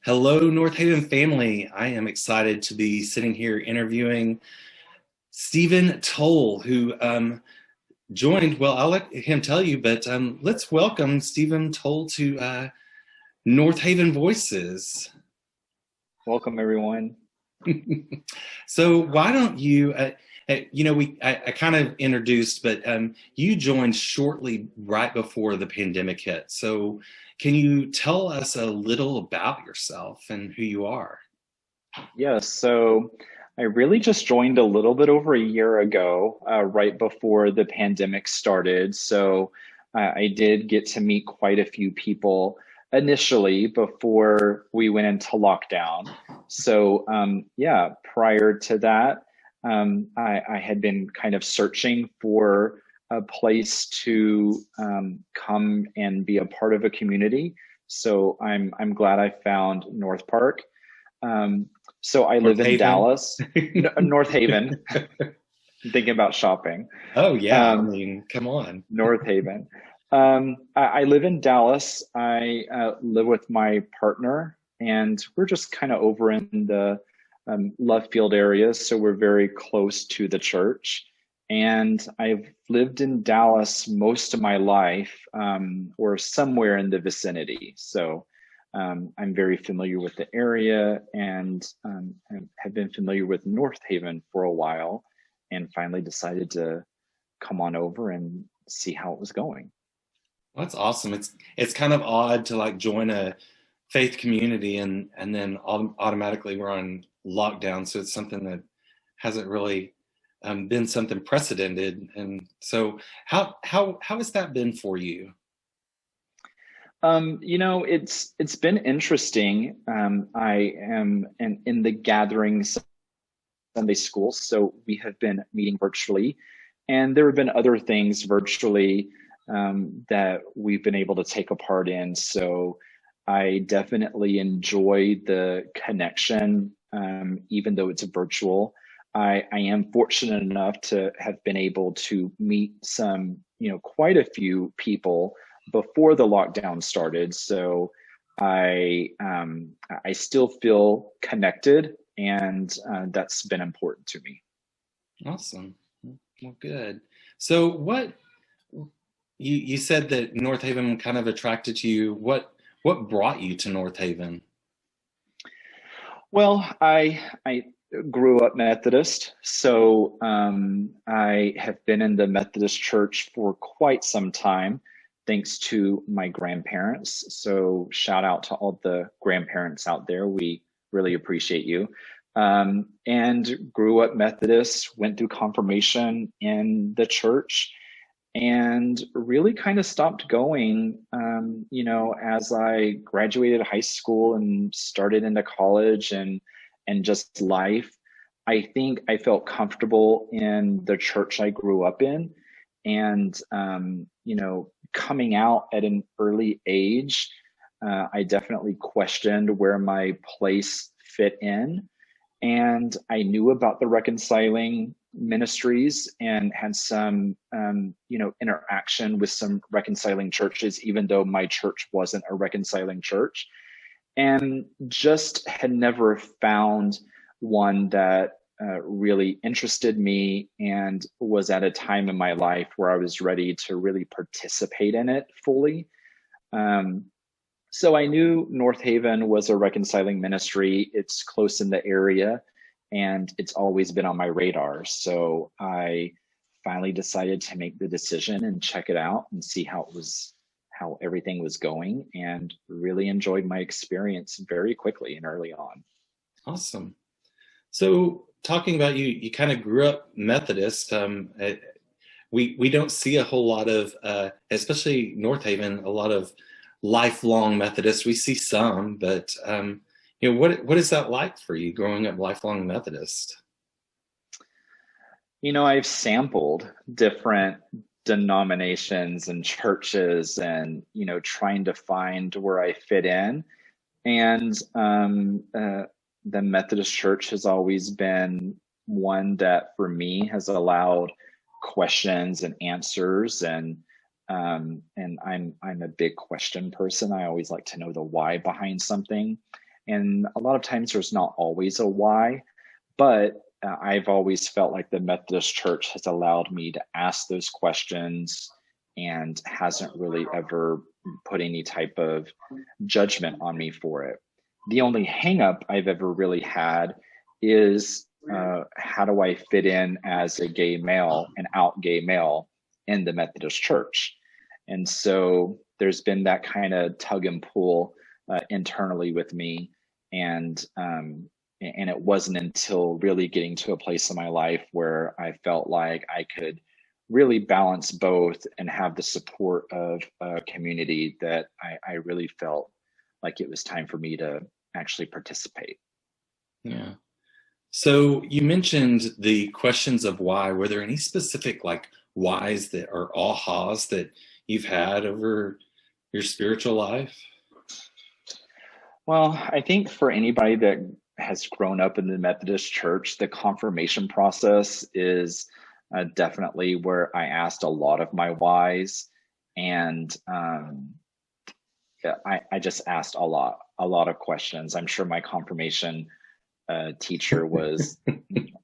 Hello, Northaven family. I am excited to be sitting here interviewing Stephen Toal, who joined. Well, I'll let him tell you, but let's welcome Stephen Toal to Northaven Voices. Welcome, everyone. So why don't you, I kind of introduced, but you joined shortly right before the pandemic hit. So can you tell us a little about yourself and who you are? Yes, so I really just joined a little bit over a year ago, right before the pandemic started. So I did get to meet quite a few people initially before we went into lockdown. So yeah, prior to that, I had been kind of searching for a place to come and be a part of a community. So I'm glad I found North Park. So I live in Northaven. Dallas, North Haven. I'm thinking about shopping. Oh yeah, I Um, mean, come on. North Haven. I live in Dallas. I live with my partner, and we're just kind of over in the Love Field area, so we're very close to the church. And I've lived in Dallas most of my life, or somewhere in the vicinity. So I'm very familiar with the area and have been familiar with North Haven for a while, and finally decided to come on over and see how it was going. That's awesome. It's kind of odd to like join a faith community and then automatically we're on lockdown. So it's something that hasn't really been something precedented. And so how has that been for you? It's been interesting. I am in the gatherings Sunday school, so we have been meeting virtually, and there have been other things virtually that we've been able to take a part in. So I definitely enjoy the connection, even though it's virtual. I am fortunate enough to have been able to meet quite a few people before the lockdown started. So I still feel connected, and that's been important to me. Awesome. Well, good. So what you said that North Haven kind of attracted to you. What brought you to North Haven? Well, I grew up Methodist, so I have been in the Methodist Church for quite some time, thanks to my grandparents. So shout out to all the grandparents out there. We really appreciate you. And grew up Methodist, went through confirmation in the church, and really kind of stopped going, as I graduated high school and started into college and just life. I think I felt comfortable in the church I grew up in, and coming out at an early age, I definitely questioned where my place fit in. And I knew about the reconciling ministries and had some, interaction with some reconciling churches, even though my church wasn't a reconciling church, and just had never found one that really interested me and was at a time in my life where I was ready to really participate in it fully. Um, so I knew North Haven was a reconciling ministry. It's close in the area, and it's always been on my radar. So I finally decided to make the decision and check it out and see how everything was going, and really enjoyed my experience very quickly and early on. Awesome. So talking about you kind of grew up Methodist. We don't see a whole lot of, especially North Haven, a lot of lifelong Methodists. We see some, but what is that like for you growing up lifelong Methodist? I've sampled different denominations and churches, and trying to find where I fit in. And the Methodist Church has always been one that, for me, has allowed questions and answers, and I'm a big question person. I always like to know the why behind something, And a lot of times there's not always a why, but I've always felt like the Methodist Church has allowed me to ask those questions and hasn't really ever put any type of judgment on me for it. The only hang up I've ever really had is how do I fit in as a gay male, an out gay male in the Methodist Church? And so there's been that kind of tug and pull internally with me. And it wasn't until really getting to a place in my life where I felt like I could really balance both and have the support of a community that I really felt like it was time for me to actually participate. Yeah. So you mentioned the questions of why. Were there any specific like whys that or ahas that you've had over your spiritual life? Well, I think for anybody that has grown up in the Methodist Church, the confirmation process is definitely where I asked a lot of my whys, and I just asked a lot of questions. I'm sure my confirmation teacher was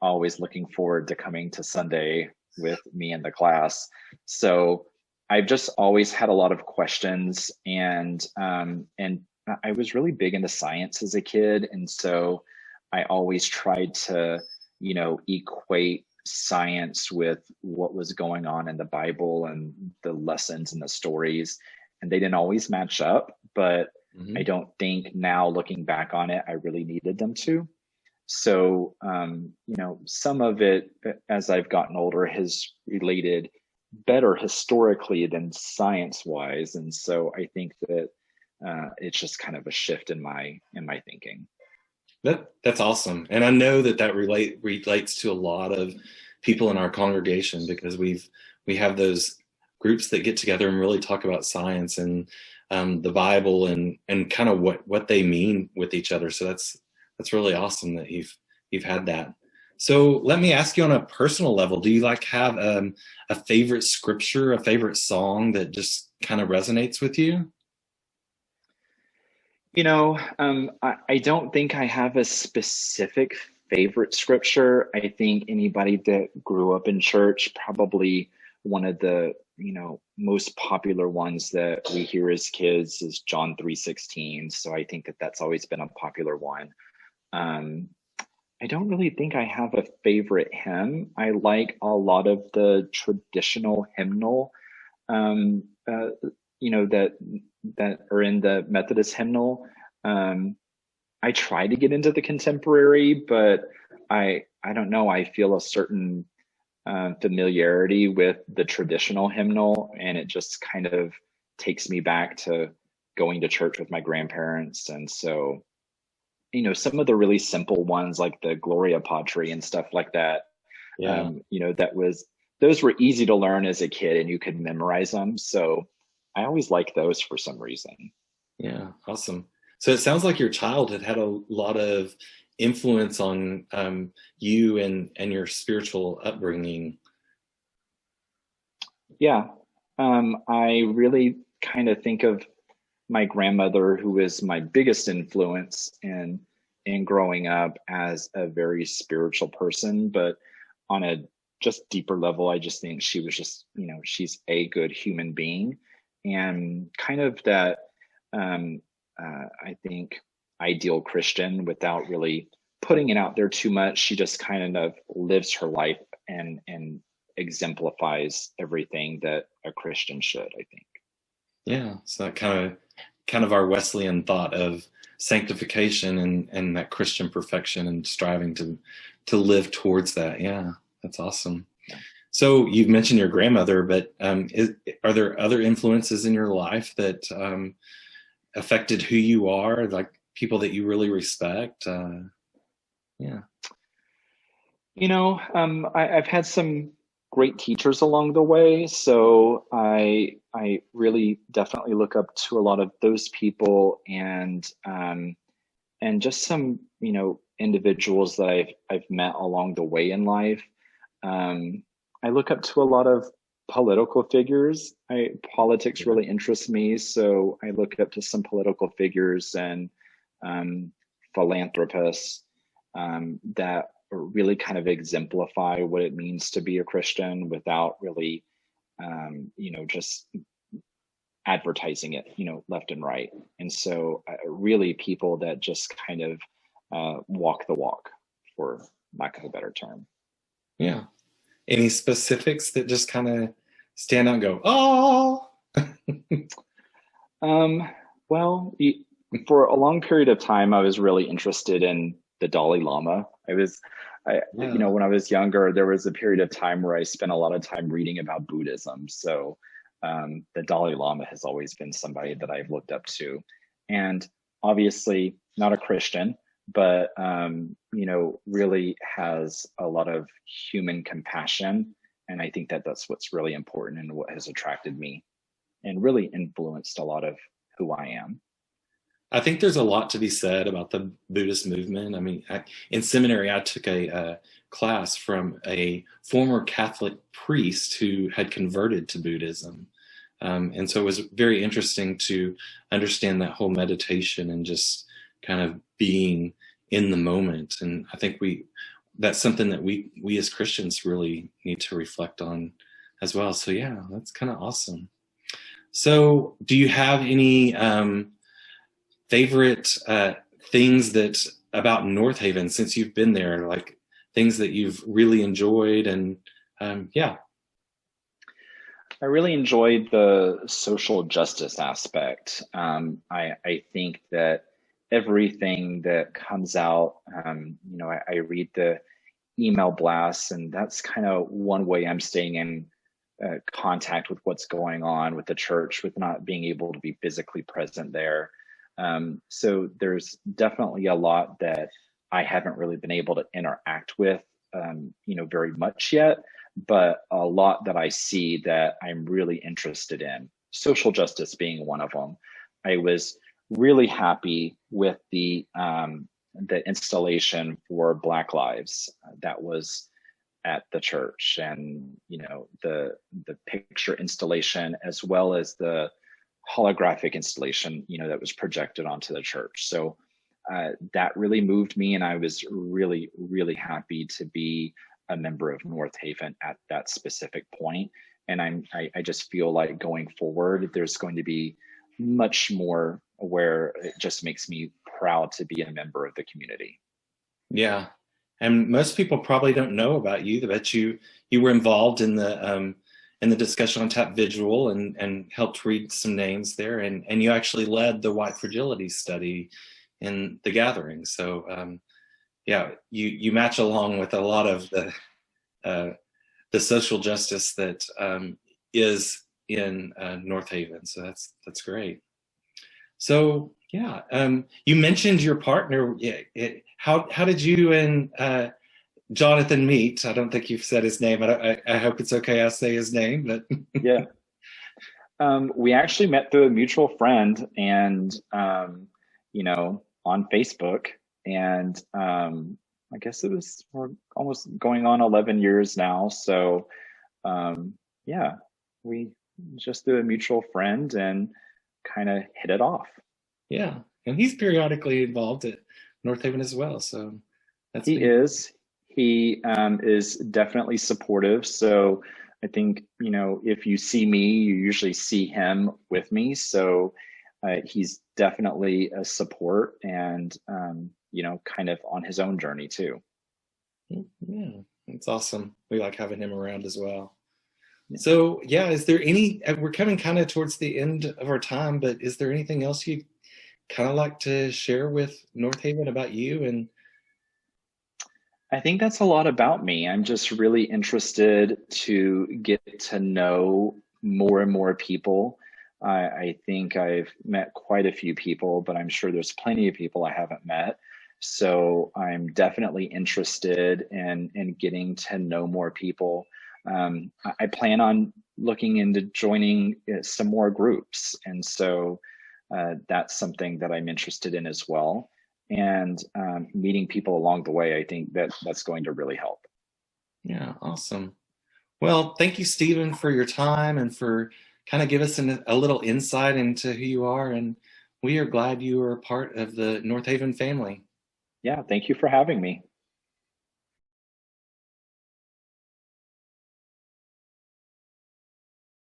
always looking forward to coming to Sunday with me in the class. So I've just always had a lot of questions, and I was really big into science as a kid, and so I always tried to, equate science with what was going on in the Bible and the lessons and the stories, and they didn't always match up, but I don't think now looking back on it, I really needed them to. So, some of it as I've gotten older has related better historically than science wise. And so I think that it's just kind of a shift in my thinking. That's awesome. And I know that relates to a lot of people in our congregation, because we have those groups that get together and really talk about science and the Bible and kind of what they mean with each other. So that's really awesome that you've had that. So let me ask you on a personal level, do you have a favorite scripture, a favorite song that just kind of resonates with you? I don't think I have a specific favorite scripture. I think anybody that grew up in church, probably one of the, most popular ones that we hear as kids is John 3:16. So I think that that's always been a popular one. I don't really think I have a favorite hymn. I like a lot of the traditional hymnal, that are in the Methodist hymnal. I try to get into the contemporary, but I don't know. I feel a certain familiarity with the traditional hymnal, and it just kind of takes me back to going to church with my grandparents. And so, some of the really simple ones like the Gloria Patri and stuff like that, Yeah. Those were easy to learn as a kid and you could memorize them. So I always like those for some reason. Yeah, awesome. So it sounds like your childhood had a lot of influence on you and your spiritual upbringing. Yeah, I really kind of think of my grandmother, who is my biggest influence in growing up, as a very spiritual person, but on a just deeper level, I just think she was just, she's a good human being, and kind of that, I think, ideal Christian without really putting it out there too much. She just kind of lives her life and exemplifies everything that a Christian should, I think. Yeah, so that kind of our Wesleyan thought of sanctification and that Christian perfection and striving to live towards that. Yeah, that's awesome. Yeah. So you've mentioned your grandmother, but are there other influences in your life that affected who you are, like people that you really respect? Yeah. I've had some great teachers along the way, so I really definitely look up to a lot of those people, and just some individuals that I've met along the way in life. I look up to a lot of political figures. Politics really interests me, so I look up to some political figures, and philanthropists that really kind of exemplify what it means to be a Christian without really, just advertising it, left and right. And so really people that just kind of walk the walk, for lack of a better term. Yeah. Any specifics that just kind of stand out and go, oh? Well, for a long period of time, I was really interested in the Dalai Lama. When I was younger, there was a period of time where I spent a lot of time reading about Buddhism. So the Dalai Lama has always been somebody that I've looked up to. And obviously not a Christian, but, really has a lot of human compassion. And I think that that's what's really important and what has attracted me and really influenced a lot of who I am. I think there's a lot to be said about the Buddhist movement. I mean, in seminary, I took a class from a former Catholic priest who had converted to Buddhism. And so it was very interesting to understand that whole meditation and just kind of being in the moment. And I think that's something that we as Christians really need to reflect on as well. So yeah, that's kind of awesome. So do you have any favorite things about Northaven since you've been there, like things that you've really enjoyed? And yeah. I really enjoyed the social justice aspect. I think that everything that comes out, I read the email blasts, and that's kind of one way I'm staying in contact with what's going on with the church, with not being able to be physically present there. So there's definitely a lot that I haven't really been able to interact with, very much yet, but a lot that I see that I'm really interested in, social justice being one of them. I was really happy with the installation for Black Lives that was at the church, and the picture installation as well as the holographic installation that was projected onto the church. So that really moved me, and I was really, really happy to be a member of Northaven at that specific point. And I just feel like going forward, there's going to be much more where it just makes me proud to be a member of the community. Yeah. And most people probably don't know about you, but you were involved in the discussion on Tap Visual and helped read some names there. And you actually led the white fragility study in the gathering. So you match along with a lot of the social justice that is in Northaven. So that's great. So yeah, you mentioned your partner. How did you and Jonathan meet? I don't think you've said his name. I hope it's okay I say his name, but yeah. We actually met through a mutual friend, and on Facebook, and I guess we're almost going on 11 years now. So we just through a mutual friend and kind of hit it off. Yeah, and he's periodically involved at Northaven as well. So he is definitely supportive. So I think, if you see me, you usually see him with me. So he's definitely a support, and, kind of on his own journey too. Yeah, it's awesome. We like having him around as well. Yeah. So yeah, is there we're coming kind of towards the end of our time, but is there anything else you kind of like to share with Northaven about you? And I think that's a lot about me. I'm just really interested to get to know more and more people. I think I've met quite a few people, but I'm sure there's plenty of people I haven't met. So I'm definitely interested in getting to know more people. I plan on looking into joining some more groups. And so that's something that I'm interested in as well. And meeting people along the way, I think that's going to really help. Yeah, awesome. Well, thank you, Stephen, for your time and for kind of give us a little insight into who you are. And we are glad you are a part of the Northaven family. Yeah, thank you for having me.